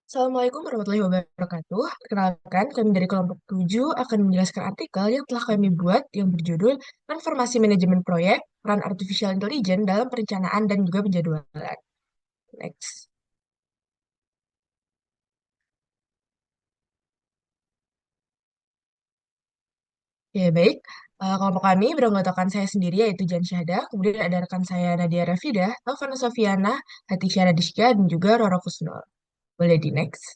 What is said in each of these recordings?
Assalamualaikum warahmatullahi wabarakatuh. Perkenalkan, kami dari kelompok 7 akan menjelaskan artikel yang telah kami buat yang berjudul Transformasi Manajemen Proyek, Peran Artificial Intelligence dalam Perencanaan dan juga Penjadwalan. Next. Ya, baik. Kelompok kami beranggotakan saya sendiri yaitu Jan Syahda, kemudian ada rekan saya Nadia Rafida, Taufana Sofiana, Hatisha Radishka, dan juga Roro Kusnul. Boleh di next.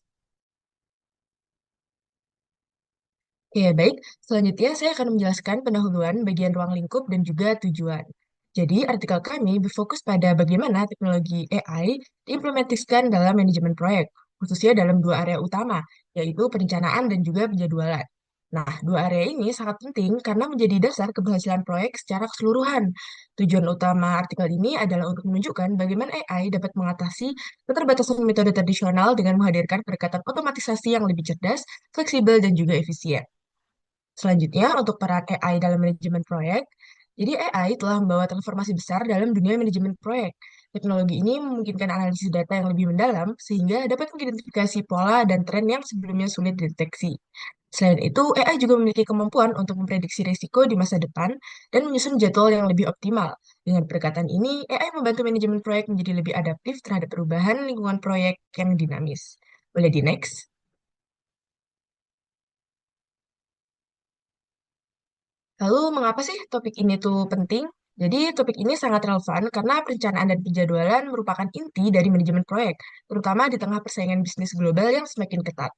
Ya, baik. Selanjutnya, saya akan menjelaskan pendahuluan bagian ruang lingkup dan juga tujuan. Jadi, artikel kami berfokus pada bagaimana teknologi AI diimplementasikan dalam manajemen proyek, khususnya dalam dua area utama, yaitu perencanaan dan juga penjadwalan. Nah, dua area ini sangat penting karena menjadi dasar keberhasilan proyek secara keseluruhan. Tujuan utama artikel ini adalah untuk menunjukkan bagaimana AI dapat mengatasi keterbatasan metode tradisional dengan menghadirkan pendekatan otomatisasi yang lebih cerdas, fleksibel, dan juga efisien. Selanjutnya, untuk peran AI dalam manajemen proyek, jadi AI telah membawa transformasi besar dalam dunia manajemen proyek. Teknologi ini memungkinkan analisis data yang lebih mendalam, sehingga dapat mengidentifikasi pola dan tren yang sebelumnya sulit dideteksi. Selain itu, AI juga memiliki kemampuan untuk memprediksi risiko di masa depan dan menyusun jadwal yang lebih optimal. Dengan pendekatan ini, AI membantu manajemen proyek menjadi lebih adaptif terhadap perubahan lingkungan proyek yang dinamis. Boleh di next? Lalu, mengapa sih topik ini tuh penting? Jadi, topik ini sangat relevan karena perencanaan dan penjadwalan merupakan inti dari manajemen proyek, terutama di tengah persaingan bisnis global yang semakin ketat.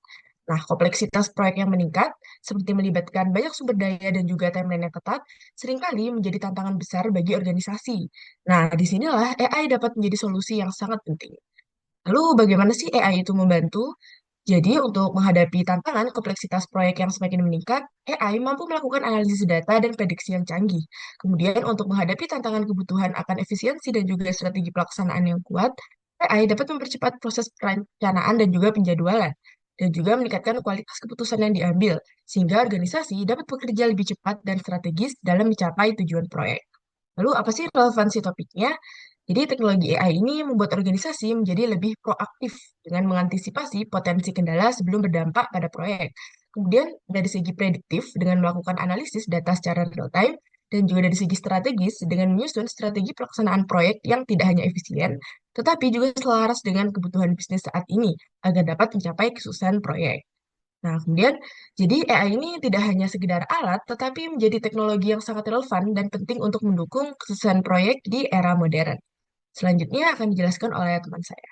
Nah, kompleksitas proyek yang meningkat, seperti melibatkan banyak sumber daya dan juga timeline yang ketat, seringkali menjadi tantangan besar bagi organisasi. Nah, disinilah AI dapat menjadi solusi yang sangat penting. Lalu, bagaimana sih AI itu membantu? Jadi, untuk menghadapi tantangan kompleksitas proyek yang semakin meningkat, AI mampu melakukan analisis data dan prediksi yang canggih. Kemudian, untuk menghadapi tantangan kebutuhan akan efisiensi dan juga strategi pelaksanaan yang kuat, AI dapat mempercepat proses perencanaan dan juga penjadwalan, dan juga meningkatkan kualitas keputusan yang diambil, sehingga organisasi dapat bekerja lebih cepat dan strategis dalam mencapai tujuan proyek. Lalu, apa sih relevansi topiknya? Jadi, teknologi AI ini membuat organisasi menjadi lebih proaktif dengan mengantisipasi potensi kendala sebelum berdampak pada proyek. Kemudian, dari segi prediktif dengan melakukan analisis data secara real time, dan juga dari segi strategis dengan menyusun strategi pelaksanaan proyek yang tidak hanya efisien, tetapi juga selaras dengan kebutuhan bisnis saat ini agar dapat mencapai kesuksesan proyek. Nah, kemudian, jadi AI ini tidak hanya sekedar alat, tetapi menjadi teknologi yang sangat relevan dan penting untuk mendukung kesuksesan proyek di era modern. Selanjutnya akan dijelaskan oleh teman saya.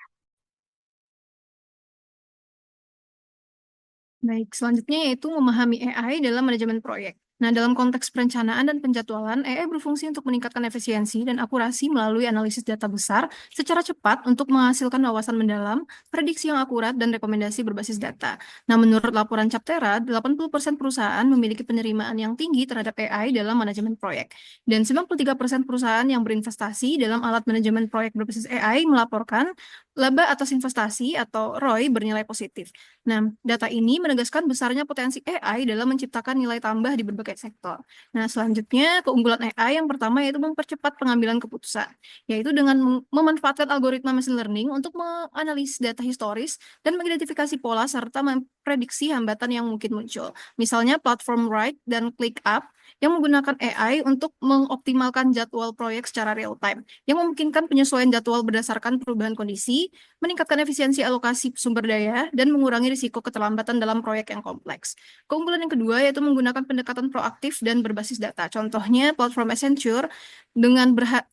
Baik, selanjutnya yaitu memahami AI dalam manajemen proyek. Nah, dalam konteks perencanaan dan penjadwalan, AI berfungsi untuk meningkatkan efisiensi dan akurasi melalui analisis data besar secara cepat untuk menghasilkan wawasan mendalam, prediksi yang akurat, dan rekomendasi berbasis data. Nah, menurut laporan Capterra, 80% perusahaan memiliki penerimaan yang tinggi terhadap AI dalam manajemen proyek. Dan 93% perusahaan yang berinvestasi dalam alat manajemen proyek berbasis AI melaporkan laba atas investasi atau ROI bernilai positif. Nah, data ini menegaskan besarnya potensi AI dalam menciptakan nilai tambah di berbagai sektor. Nah, selanjutnya keunggulan AI yang pertama yaitu mempercepat pengambilan keputusan, yaitu dengan memanfaatkan algoritma machine learning untuk menganalisis data historis dan mengidentifikasi pola serta memprediksi hambatan yang mungkin muncul. Misalnya platform Write dan ClickUp yang menggunakan AI untuk mengoptimalkan jadwal proyek secara real time, yang memungkinkan penyesuaian jadwal berdasarkan perubahan kondisi, meningkatkan efisiensi alokasi sumber daya, dan mengurangi risiko keterlambatan dalam proyek yang kompleks. Keunggulan yang kedua yaitu menggunakan pendekatan proaktif dan berbasis data. Contohnya, platform Accenture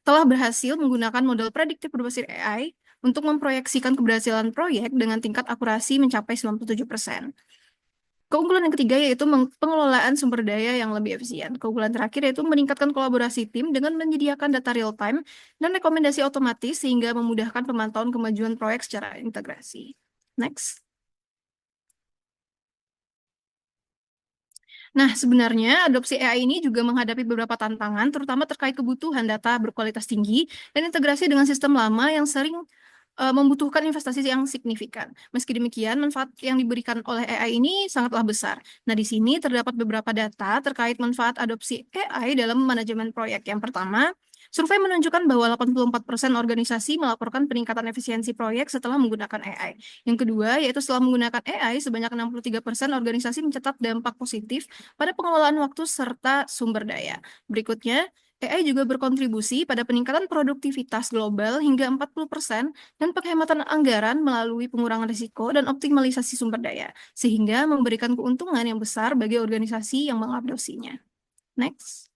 telah berhasil menggunakan model prediktif berbasis AI untuk memproyeksikan keberhasilan proyek dengan tingkat akurasi mencapai 97%. Keunggulan yang ketiga yaitu pengelolaan sumber daya yang lebih efisien. Keunggulan terakhir yaitu meningkatkan kolaborasi tim dengan menyediakan data real time dan rekomendasi otomatis sehingga memudahkan pemantauan kemajuan proyek secara integrasi. Next. Nah, sebenarnya adopsi AI ini juga menghadapi beberapa tantangan, terutama terkait kebutuhan data berkualitas tinggi dan integrasi dengan sistem lama yang sering membutuhkan investasi yang signifikan. Meski demikian, manfaat yang diberikan oleh AI ini sangatlah besar. Nah, di sini terdapat beberapa data terkait manfaat adopsi AI dalam manajemen proyek. Yang pertama, Survei menunjukkan bahwa 84% organisasi melaporkan peningkatan efisiensi proyek setelah menggunakan AI. Yang kedua, yaitu setelah menggunakan AI, sebanyak 63% organisasi mencatat dampak positif pada pengelolaan waktu serta sumber daya. Berikutnya, AI juga berkontribusi pada peningkatan produktivitas global hingga 40% dan penghematan anggaran melalui pengurangan risiko dan optimalisasi sumber daya, sehingga memberikan keuntungan yang besar bagi organisasi yang mengadopsinya. Next.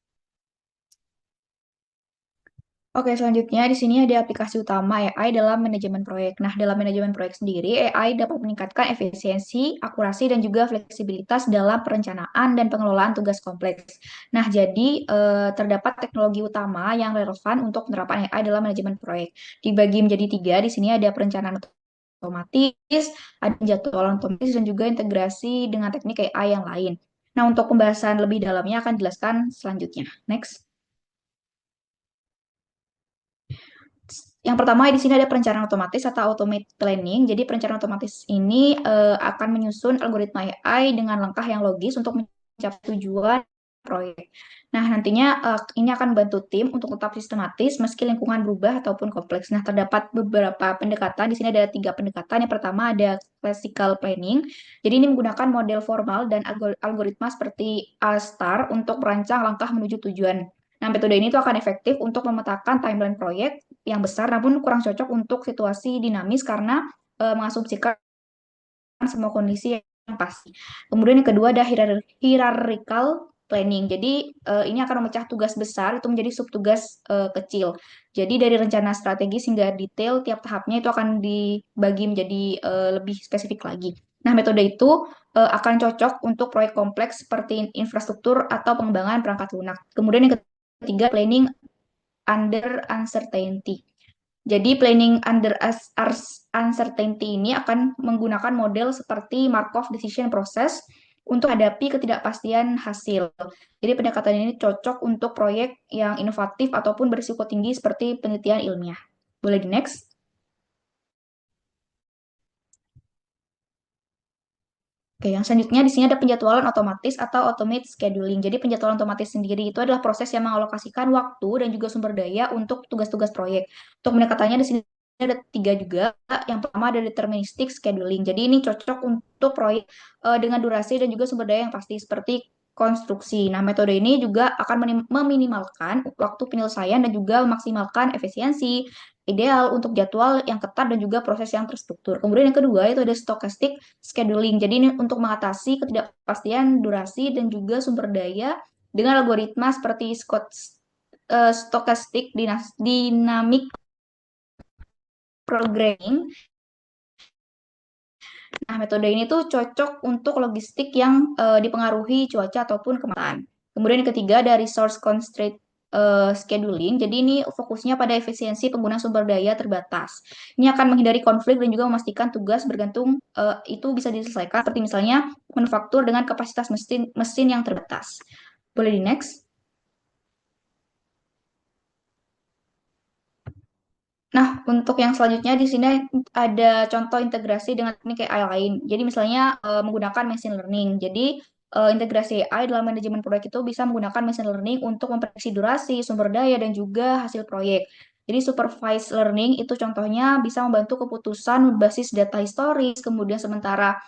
Oke, selanjutnya di sini ada aplikasi utama AI dalam manajemen proyek. Nah, dalam manajemen proyek sendiri, AI dapat meningkatkan efisiensi, akurasi, dan juga fleksibilitas dalam perencanaan dan pengelolaan tugas kompleks. Nah, jadi terdapat teknologi utama yang relevan untuk penerapan AI dalam manajemen proyek. Dibagi menjadi tiga, di sini ada perencanaan otomatis, ada jadwal otomatis, dan juga integrasi dengan teknik AI yang lain. Nah, untuk pembahasan lebih dalamnya akan dijelaskan selanjutnya. Next. Yang pertama di sini ada perencanaan otomatis atau automate planning. Jadi perencanaan otomatis ini akan menyusun algoritma AI dengan langkah yang logis untuk mencapai tujuan proyek. Nah, nantinya ini akan membantu tim untuk tetap sistematis meski lingkungan berubah ataupun kompleks. Nah, terdapat beberapa pendekatan. Di sini ada 3 pendekatan. Yang pertama ada classical planning. Jadi ini menggunakan model formal dan algoritma seperti A-STAR untuk merancang langkah menuju tujuan. Nah, metode ini tuh akan efektif untuk memetakan timeline proyek yang besar, namun kurang cocok untuk situasi dinamis karena mengasumsikan semua kondisi yang pasti. Kemudian yang kedua ada hierarchical planning. Jadi ini akan memecah tugas besar itu menjadi subtugas kecil. Jadi dari rencana strategis hingga detail tiap tahapnya itu akan dibagi menjadi lebih spesifik lagi. Nah, metode itu akan cocok untuk proyek kompleks seperti infrastruktur atau pengembangan perangkat lunak. Kemudian yang ketiga, planning under uncertainty. Jadi planning under uncertainty ini akan menggunakan model seperti Markov decision process untuk hadapi ketidakpastian hasil. Jadi pendekatan ini cocok untuk proyek yang inovatif ataupun berisiko tinggi seperti penelitian ilmiah. Boleh di next? Oke, yang selanjutnya di sini ada penjadwalan otomatis atau automate scheduling. Jadi penjadwalan otomatis sendiri itu adalah proses yang mengalokasikan waktu dan juga sumber daya untuk tugas-tugas proyek. Untuk pendekatannya di sini ada 3 juga. Yang pertama ada deterministic scheduling. Jadi ini cocok untuk proyek dengan durasi dan juga sumber daya yang pasti seperti konstruksi. Nah, metode ini juga akan meminimalkan waktu penyelesaian dan juga memaksimalkan efisiensi, ideal untuk jadwal yang ketat dan juga proses yang terstruktur. Kemudian yang kedua itu ada stochastic scheduling. Jadi ini untuk mengatasi ketidakpastian durasi dan juga sumber daya dengan algoritma seperti stochastic dynamic programming. Nah, metode ini tuh cocok untuk logistik yang dipengaruhi cuaca ataupun kemacetan. Kemudian yang ketiga ada resource constraint scheduling. Jadi ini fokusnya pada efisiensi pengguna sumber daya terbatas. Ini akan menghindari konflik dan juga memastikan tugas bergantung itu bisa diselesaikan seperti misalnya manufaktur dengan kapasitas mesin yang terbatas. Boleh di next? Nah, untuk yang selanjutnya di sini ada contoh integrasi dengan teknik AI lain. Jadi misalnya menggunakan machine learning. Jadi integrasi AI dalam manajemen proyek itu bisa menggunakan machine learning untuk memprediksi durasi, sumber daya, dan juga hasil proyek. Jadi supervised learning itu contohnya bisa membantu keputusan berbasis data historis, kemudian sementara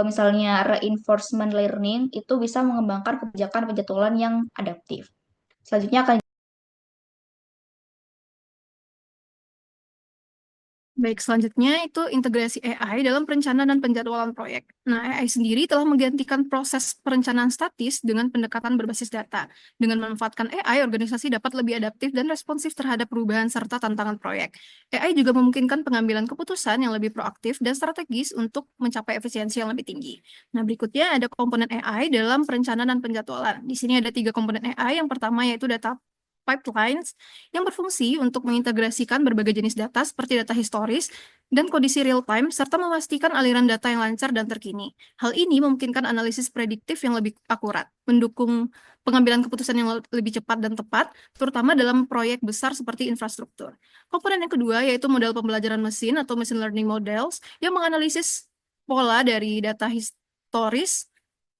misalnya reinforcement learning itu bisa mengembangkan kebijakan penjadwalan yang adaptif. Selanjutnya akan Baik, selanjutnya itu integrasi AI dalam perencanaan dan penjadwalan proyek. Nah, AI sendiri telah menggantikan proses perencanaan statis dengan pendekatan berbasis data. Dengan memanfaatkan AI, organisasi dapat lebih adaptif dan responsif terhadap perubahan serta tantangan proyek. AI juga memungkinkan pengambilan keputusan yang lebih proaktif dan strategis untuk mencapai efisiensi yang lebih tinggi. Nah, berikutnya ada komponen AI dalam perencanaan dan penjadwalan. Di sini ada 3 komponen AI. Yang pertama yaitu data pipelines yang berfungsi untuk mengintegrasikan berbagai jenis data seperti data historis dan kondisi real-time, serta memastikan aliran data yang lancar dan terkini. Hal ini memungkinkan analisis prediktif yang lebih akurat, mendukung pengambilan keputusan yang lebih cepat dan tepat, terutama dalam proyek besar seperti infrastruktur. Komponen yang kedua yaitu model pembelajaran mesin atau machine learning models yang menganalisis pola dari data historis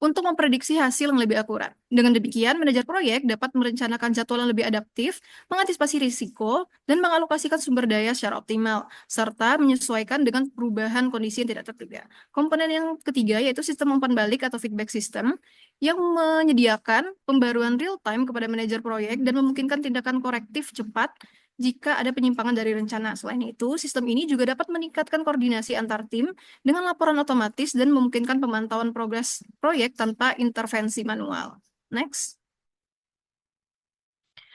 untuk memprediksi hasil yang lebih akurat. Dengan demikian, manajer proyek dapat merencanakan jadwal yang lebih adaptif, mengantisipasi risiko, dan mengalokasikan sumber daya secara optimal, serta menyesuaikan dengan perubahan kondisi yang tidak terduga. Komponen yang ketiga yaitu sistem umpan balik atau feedback system, yang menyediakan pembaruan real-time kepada manajer proyek dan memungkinkan tindakan korektif cepat jika ada penyimpangan dari rencana. Selain itu, sistem ini juga dapat meningkatkan koordinasi antar tim dengan laporan otomatis dan memungkinkan pemantauan progres proyek tanpa intervensi manual. Next.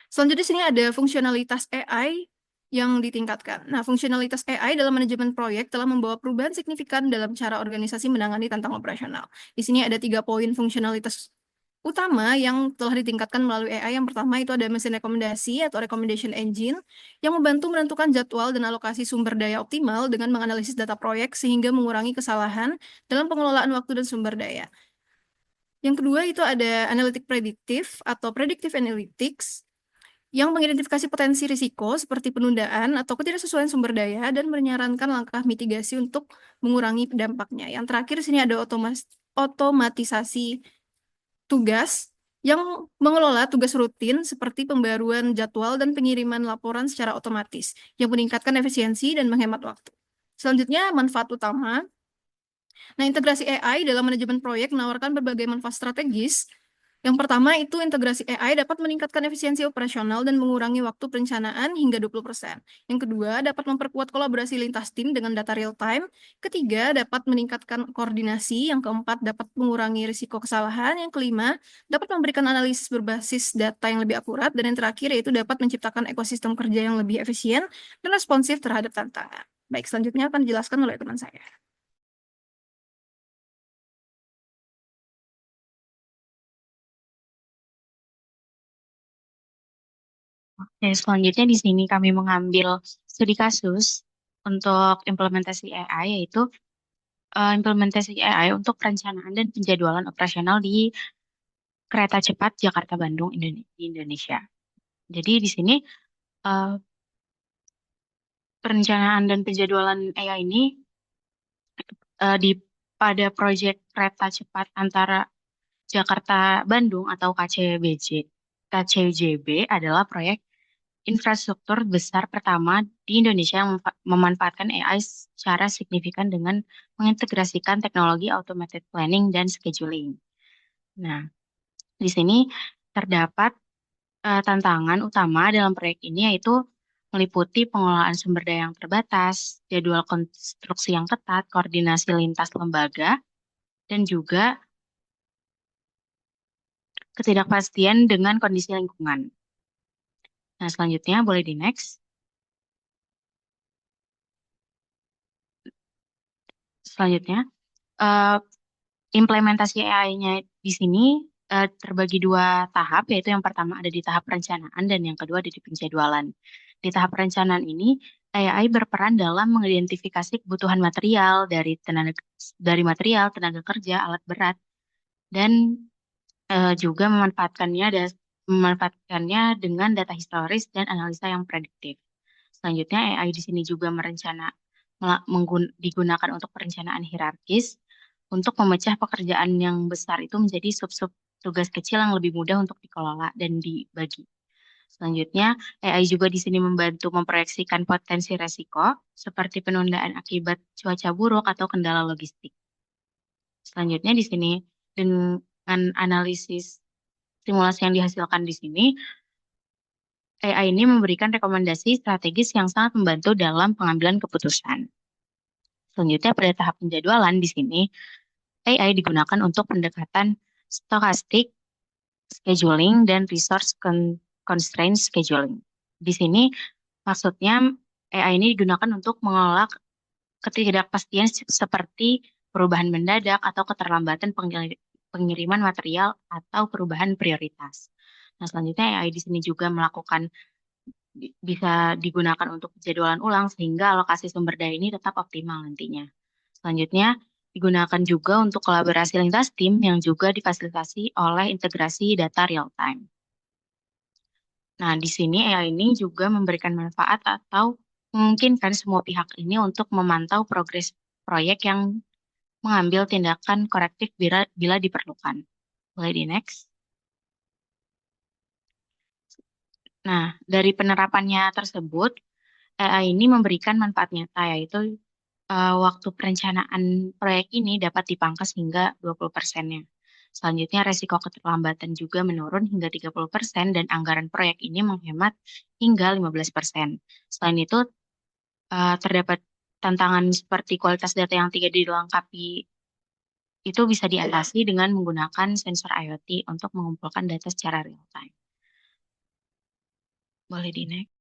Selanjutnya di sini ada fungsionalitas AI yang ditingkatkan. Nah, fungsionalitas AI dalam manajemen proyek telah membawa perubahan signifikan dalam cara organisasi menangani tantangan operasional. Di sini ada 3 poin fungsionalitas utama yang telah ditingkatkan melalui AI. Yang pertama itu ada mesin rekomendasi atau recommendation engine yang membantu menentukan jadwal dan alokasi sumber daya optimal dengan menganalisis data proyek sehingga mengurangi kesalahan dalam pengelolaan waktu dan sumber daya. Yang kedua itu ada analitik prediktif atau predictive analytics yang mengidentifikasi potensi risiko seperti penundaan atau ketidaksesuaian sumber daya dan menyarankan langkah mitigasi untuk mengurangi dampaknya. Yang terakhir di sini ada otomatisasi tugas yang mengelola tugas rutin seperti pembaruan jadwal dan pengiriman laporan secara otomatis yang meningkatkan efisiensi dan menghemat waktu. Selanjutnya, manfaat utama. Nah, integrasi AI dalam manajemen proyek menawarkan berbagai manfaat strategis. Yang pertama itu integrasi AI dapat meningkatkan efisiensi operasional dan mengurangi waktu perencanaan hingga 20%. Yang kedua, dapat memperkuat kolaborasi lintas tim dengan data real time. Ketiga, dapat meningkatkan koordinasi. Yang keempat, dapat mengurangi risiko kesalahan. Yang kelima, dapat memberikan analisis berbasis data yang lebih akurat. Dan yang terakhir, yaitu dapat menciptakan ekosistem kerja yang lebih efisien dan responsif terhadap tantangan. Baik, selanjutnya akan dijelaskan oleh teman saya. Oke, selanjutnya di sini kami mengambil studi kasus untuk implementasi AI, yaitu implementasi AI untuk perencanaan dan penjadwalan operasional di kereta cepat Jakarta-Bandung di Indonesia. Jadi di sini eh, perencanaan dan penjadwalan AI ini pada proyek kereta cepat antara Jakarta-Bandung atau KCJB adalah proyek infrastruktur besar pertama di Indonesia yang memanfaatkan AI secara signifikan dengan mengintegrasikan teknologi automated planning dan scheduling. Nah, di sini terdapat tantangan utama dalam proyek ini yaitu meliputi pengelolaan sumber daya yang terbatas, jadwal konstruksi yang ketat, koordinasi lintas lembaga, dan juga ketidakpastian dengan kondisi lingkungan. Nah, selanjutnya boleh di next. Selanjutnya, eh, implementasi AI-nya di sini terbagi 2 tahap, yaitu yang pertama ada di tahap perencanaan dan yang kedua ada di penjadwalan. Di tahap perencanaan ini, AI berperan dalam mengidentifikasi kebutuhan material dari material, tenaga kerja, alat berat, dan juga memanfaatkannya dengan data historis dan analisa yang prediktif. Selanjutnya, AI di sini juga digunakan untuk perencanaan hierarkis untuk memecah pekerjaan yang besar itu menjadi sub-sub tugas kecil yang lebih mudah untuk dikelola dan dibagi. Selanjutnya, AI juga di sini membantu memproyeksikan potensi resiko seperti penundaan akibat cuaca buruk atau kendala logistik. Selanjutnya di sini dengan analisis simulasi yang dihasilkan di sini, AI ini memberikan rekomendasi strategis yang sangat membantu dalam pengambilan keputusan. Selanjutnya pada tahap penjadwalan di sini, AI digunakan untuk pendekatan stochastic scheduling dan resource constraint scheduling. Di sini maksudnya AI ini digunakan untuk mengelola ketidakpastian seperti perubahan mendadak atau keterlambatan pengiriman material atau perubahan prioritas. Nah, selanjutnya AI di sini juga bisa digunakan untuk jadwalan ulang sehingga alokasi sumber daya ini tetap optimal nantinya. Selanjutnya, digunakan juga untuk kolaborasi lintas tim yang juga difasilitasi oleh integrasi data real time. Nah, di sini AI ini juga memberikan manfaat atau memungkinkan semua pihak ini untuk memantau progres proyek yang mengambil tindakan korektif bila diperlukan. Boleh di next. Nah, dari penerapannya tersebut, AI ini memberikan manfaat nyata, yaitu waktu perencanaan proyek ini dapat dipangkas hingga 20%-nya. Selanjutnya, resiko keterlambatan juga menurun hingga 30% dan anggaran proyek ini menghemat hingga 15%. Selain itu, terdapat tantangan seperti kualitas data yang tidak dilengkapi itu bisa diatasi dengan menggunakan sensor IoT untuk mengumpulkan data secara real time. Boleh di next.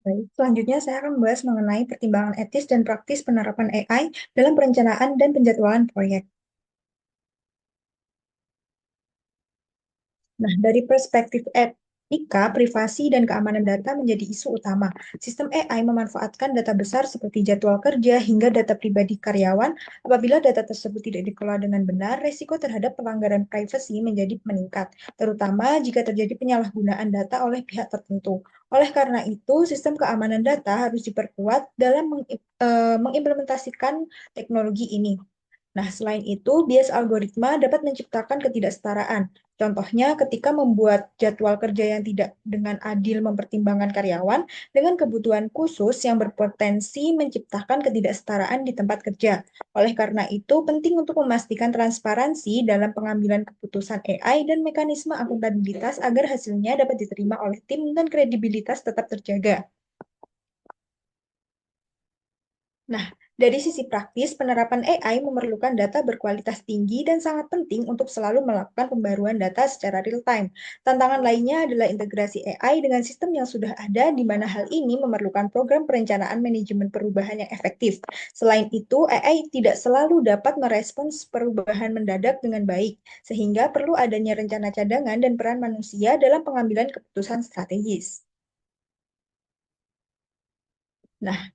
Baik, selanjutnya saya akan membahas mengenai pertimbangan etis dan praktis penerapan AI dalam perencanaan dan penjadwalan proyek. Nah, dari perspektif etika, privasi, dan keamanan data menjadi isu utama. Sistem AI memanfaatkan data besar seperti jadwal kerja hingga data pribadi karyawan. Apabila data tersebut tidak dikelola dengan benar, resiko terhadap pelanggaran privasi menjadi meningkat, terutama jika terjadi penyalahgunaan data oleh pihak tertentu. Oleh karena itu, sistem keamanan data harus diperkuat dalam mengimplementasikan teknologi ini. Nah, selain itu, bias algoritma dapat menciptakan ketidaksetaraan. Contohnya, ketika membuat jadwal kerja yang tidak dengan adil mempertimbangkan karyawan dengan kebutuhan khusus yang berpotensi menciptakan ketidaksetaraan di tempat kerja. Oleh karena itu, penting untuk memastikan transparansi dalam pengambilan keputusan AI dan mekanisme akuntabilitas agar hasilnya dapat diterima oleh tim dan kredibilitas tetap terjaga. Nah, dari sisi praktis, penerapan AI memerlukan data berkualitas tinggi dan sangat penting untuk selalu melakukan pembaruan data secara real-time. Tantangan lainnya adalah integrasi AI dengan sistem yang sudah ada, di mana hal ini memerlukan program perencanaan manajemen perubahan yang efektif. Selain itu, AI tidak selalu dapat merespons perubahan mendadak dengan baik, sehingga perlu adanya rencana cadangan dan peran manusia dalam pengambilan keputusan strategis. Nah,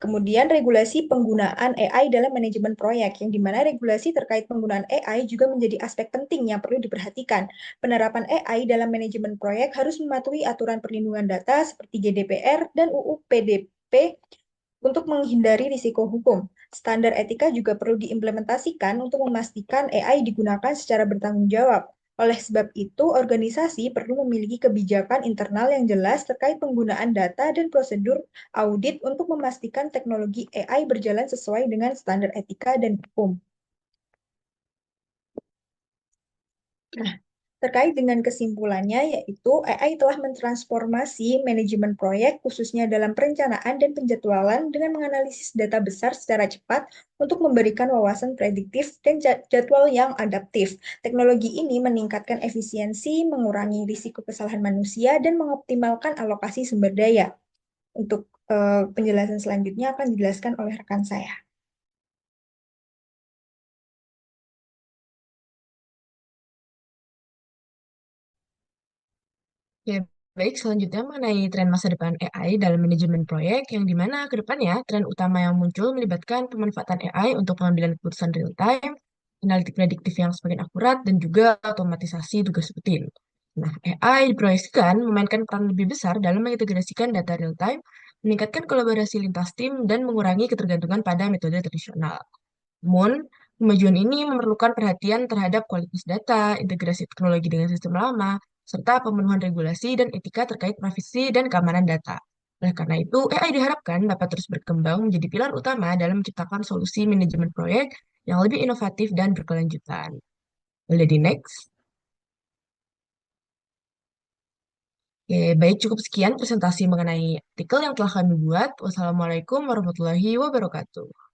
kemudian regulasi penggunaan AI dalam manajemen proyek, yang dimana regulasi terkait penggunaan AI juga menjadi aspek penting yang perlu diperhatikan. Penerapan AI dalam manajemen proyek harus mematuhi aturan perlindungan data seperti GDPR dan UU PDP untuk menghindari risiko hukum. Standar etika juga perlu diimplementasikan untuk memastikan AI digunakan secara bertanggung jawab. Oleh sebab itu, organisasi perlu memiliki kebijakan internal yang jelas terkait penggunaan data dan prosedur audit untuk memastikan teknologi AI berjalan sesuai dengan standar etika dan hukum. Nah, terkait dengan kesimpulannya, yaitu AI telah mentransformasi manajemen proyek, khususnya dalam perencanaan dan penjadwalan, dengan menganalisis data besar secara cepat untuk memberikan wawasan prediktif dan jadwal yang adaptif. Teknologi ini meningkatkan efisiensi, mengurangi risiko kesalahan manusia, dan mengoptimalkan alokasi sumber daya. Untuk penjelasan selanjutnya akan dijelaskan oleh rekan saya. Ya, baik, selanjutnya mengenai tren masa depan AI dalam manajemen proyek, yang dimana ke depannya tren utama yang muncul melibatkan pemanfaatan AI untuk pengambilan keputusan real-time, analitik prediktif yang semakin akurat, dan juga otomatisasi tugas rutin. Nah, AI diproyeksikan memainkan peran lebih besar dalam mengintegrasikan data real-time, meningkatkan kolaborasi lintas tim, dan mengurangi ketergantungan pada metode tradisional. Namun, kemajuan ini memerlukan perhatian terhadap kualitas data, integrasi teknologi dengan sistem lama, serta pemenuhan regulasi dan etika terkait privasi dan keamanan data. Oleh karena itu, AI diharapkan dapat terus berkembang menjadi pilar utama dalam menciptakan solusi manajemen proyek yang lebih inovatif dan berkelanjutan. Boleh di next? Oke, baik, cukup sekian presentasi mengenai artikel yang telah kami buat. Wassalamualaikum warahmatullahi wabarakatuh.